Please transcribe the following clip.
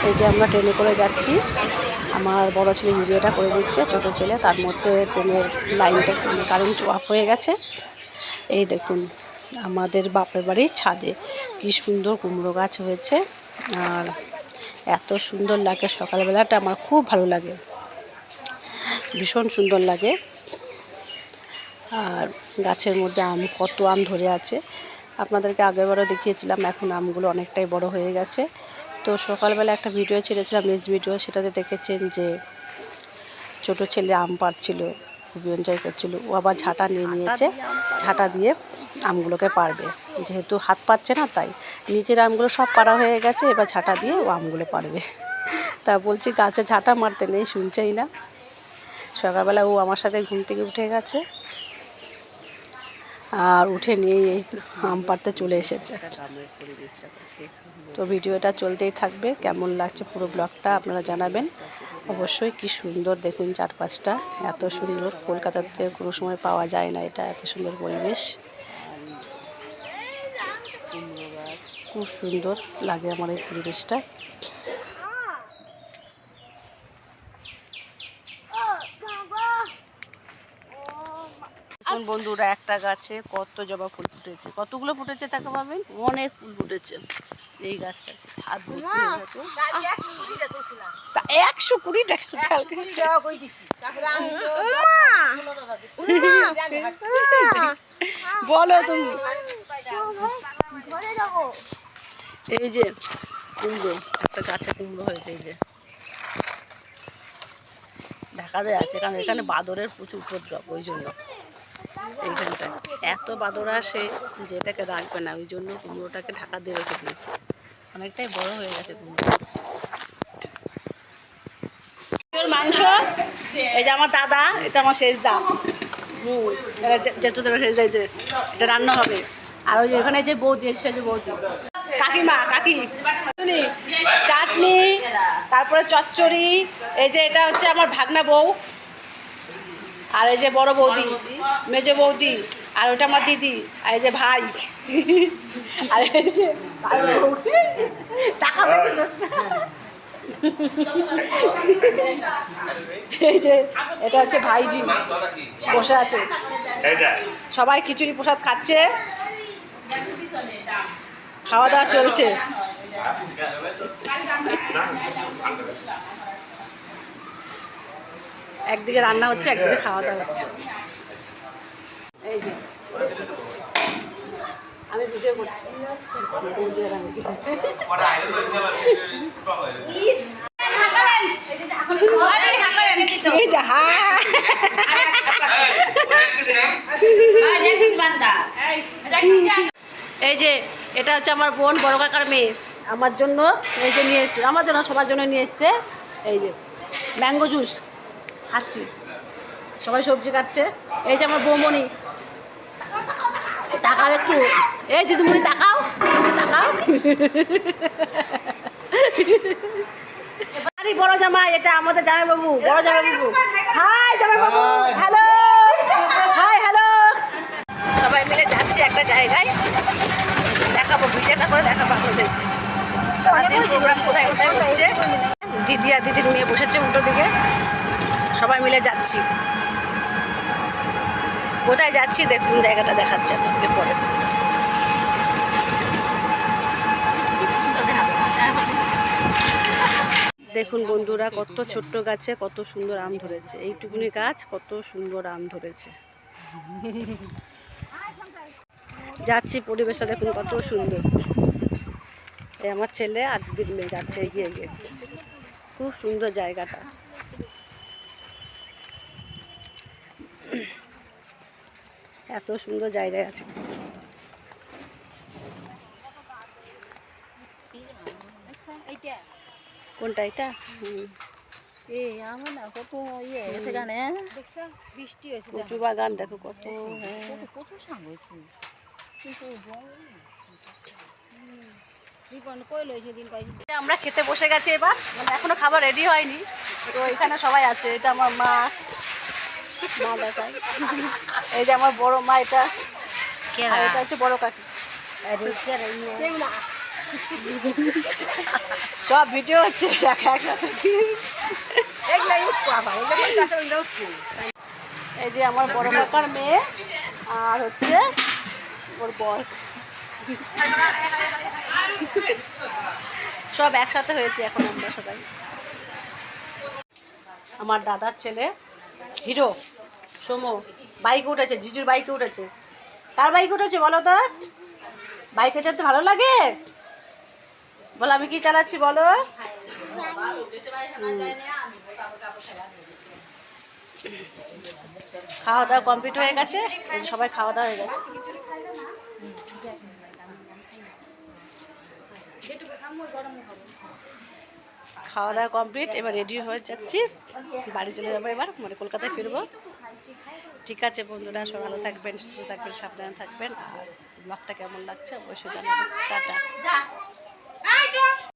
এই যে আমরা ট্রেনে করে যাচ্ছি, আমার বড় ছেলে ভিডিওটা করে দিচ্ছে, ছোট ছেলে তার মধ্যে ট্রেনের লাইনটা কারেন্ট অফ হয়ে গেছে। এই দেখুন আমাদের বাপের বাড়ির ছাদে কি সুন্দর কুমড়ো গাছ হয়েছে, আর এত সুন্দর লাগে সকালবেলাটা, আমার খুব ভালো লাগে, ভীষণ সুন্দর লাগে। আর গাছের মধ্যে কত আম ধরে আছে, আপনাদেরকে আগেরবারও দেখিয়েছিলাম। এখন আমগুলো অনেকটাই বড় হয়ে গেছে। তো সকালবেলা একটা ভিডিও ছেড়েছিলাম, নেক্সট ভিডিও, সেটাতে দেখেছেন যে ছোট ছেলে আম পাড়ছিল, খুবই এনজয় করছিল। ও আবার ঝাঁটা নিয়ে নিয়েছে, ঝাঁটা দিয়ে আমগুলোকে পারবে, যেহেতু হাত পাচ্ছে না তাই। নিচের আমগুলো সব পাড়া হয়ে গেছে, এবার ঝাঁটা দিয়ে ও আমগুলো পারবে। তা বলছি গাছে ঝাঁটা মারতে নেই, শুনছেই না। সকালবেলা ও আমার সাথে ঘুম থেকে উঠে গেছে, আর উঠে নিয়ে এই আম পাড়তে চলে এসেছে। তো ভিডিওটা চলতেই থাকবে, কেমন লাগছে পুরো ব্লগটা আপনারা জানাবেন অবশ্যই। কি সুন্দর দেখুন চারপাশটা, এত সুন্দর, কলকাতাতে কোনো সময় পাওয়া যায় না এটা, এত সুন্দর পরিবেশ, খুব সুন্দর লাগে আমার এই পরিবেশটা। বন্ধুরা একটা গাছে কত জবা ফুল ফুটেছে, কতগুলো ফুটেছে তাকে পাবেন, অনেক ফুল ফুটেছে এই গাছটা, ছাদ ভর্তি হয়ে গেছে। 120 টাকা বলো তুমি। এই যে কুমড়ো, একটা গাছে কুমড়ো হয়েছে, এই যে ঢাকা দেওয়া আছে, কারণ এখানে বাদরের প্রচুর উপদ্রব, ওই জন্য এইখানটায় এত বাদর আসে যে এটাকে রাখবে না, ওই জন্য কুমড়োটাকে ঢাকা দিয়ে রেখে দিয়েছে। অনেকটাই বড় হয়ে গেছে কুমড়ো। মাংস, এই যে আমার দাদা, এটা আমার শেষ দা, যেটা শেষ দাই, যে এটা রান্না হবে। আর ওই ওখানে যে বৌদি এসেছে, যে বৌদি কাকিমা, কাকি চাটনি, তারপরে চচ্চড়ি। এই যে এটা হচ্ছে আমার ভাগনা বউ, আর এই যে বড় বৌদি, মেজো বৌদি, আর ওটা আমার দিদি, আর এই যে ভাই, আর এই যে টাকা, এই যে এটা হচ্ছে ভাইজি বসে আছে, সবাই খিচুড়ি প্রসাদ খাচ্ছে, খাওয়া দাওয়া চলছে। একদিকে রান্না হচ্ছে, একদিকে খাওয়া দাওয়া হচ্ছে। এই যে আমি ভিডিও করছি, এই যে এটা হচ্ছে আমার বোন, বড় কাকার মেয়ে, আমার জন্য এই যে নিয়ে এসছে, আমার জন্য সবার জন্য নিয়ে এসছে। এই যে ম্যাঙ্গো জুস খাচ্ছি, সবাই সবজি কাটছে। এই যে আমার বৌমণি, তাকাও একটু, এই দিদিমণি তাকাও, তাকাও। বড় জামাই, এটা আমাদের জামাই বাবু, বড় জামাই বাবু। হাই জামাই বাবু, হ্যালো, হাই হ্যালো। সবাই মিলে যাচ্ছি একটা জায়গায়, দেখাবো, ভিডিওটা করে দেখাবো আপনাদের। সারাদিন প্রোগ্রাম কোথায় কোথায় হচ্ছে। দিদি আর দিদির মেয়ে বসেছে উল্টো দিকে, সবাই মিলে যাচ্ছি। কোথায় যাচ্ছি দেখুন, জায়গাটা দেখাচ্ছে আপনাদেরকে পরে। দেখুন বন্ধুরা, কত ছোট্ট গাছে কত সুন্দর আম ধরেছে, এইটুকুনি গাছ কত সুন্দর আম ধরেছে। যাচ্ছি, পরিবেশটা দেখুন কত সুন্দর। এই আমার ছেলে আর দিদির মেয়ে যাচ্ছে এগিয়ে এগিয়ে, খুব সুন্দর জায়গাটা। এত সুন্দর জায়গায় আছে। কোনটা এটা? কচু বাগান দেখো কত, আমরা খেতে বসে গেছি এবার, মানে এখনো খাবার রেডি হয়নি, তো এখানে সবাই আছে। এটা আমার মা, মা দেখায়, এই যে আমার বড় মা, এটা এটা হচ্ছে বড় কাকি। সব ভিডিও হচ্ছে একসাথে। এই যে আমার বড় কাকার মেয়ে আর হচ্ছে ওর বর, সব একসাথে হয়েছে এখন আমরা সবাই। আমার দাদার ছেলে হিরো সোমো বাইকে উঠেছে, জিজুর বাইকে উঠেছে। কার বাইকে উঠেছে বলো তো? বাইকে চালাতে ভালো লাগে? বলো আমি কি চালাচ্ছি বলো। খাওয়া দাওয়া কমপ্লিট হয়ে গেছে, এই যে সবাই খাওয়া দাওয়া হয়ে গেছে। খাওয়া দাওয়া কমপ্লিট, এবার রেডি হয়ে যাচ্ছি, বাড়ি চলে যাবো এবার, মানে কলকাতায় ফিরবো। ঠিক আছে বন্ধুরা, সবাই ভালো থাকবেন, সুস্থ থাকবেন, সাবধানে থাকবেন। আর ব্লগটা কেমন লাগছে অবশ্যই জানাবেন। টাটা।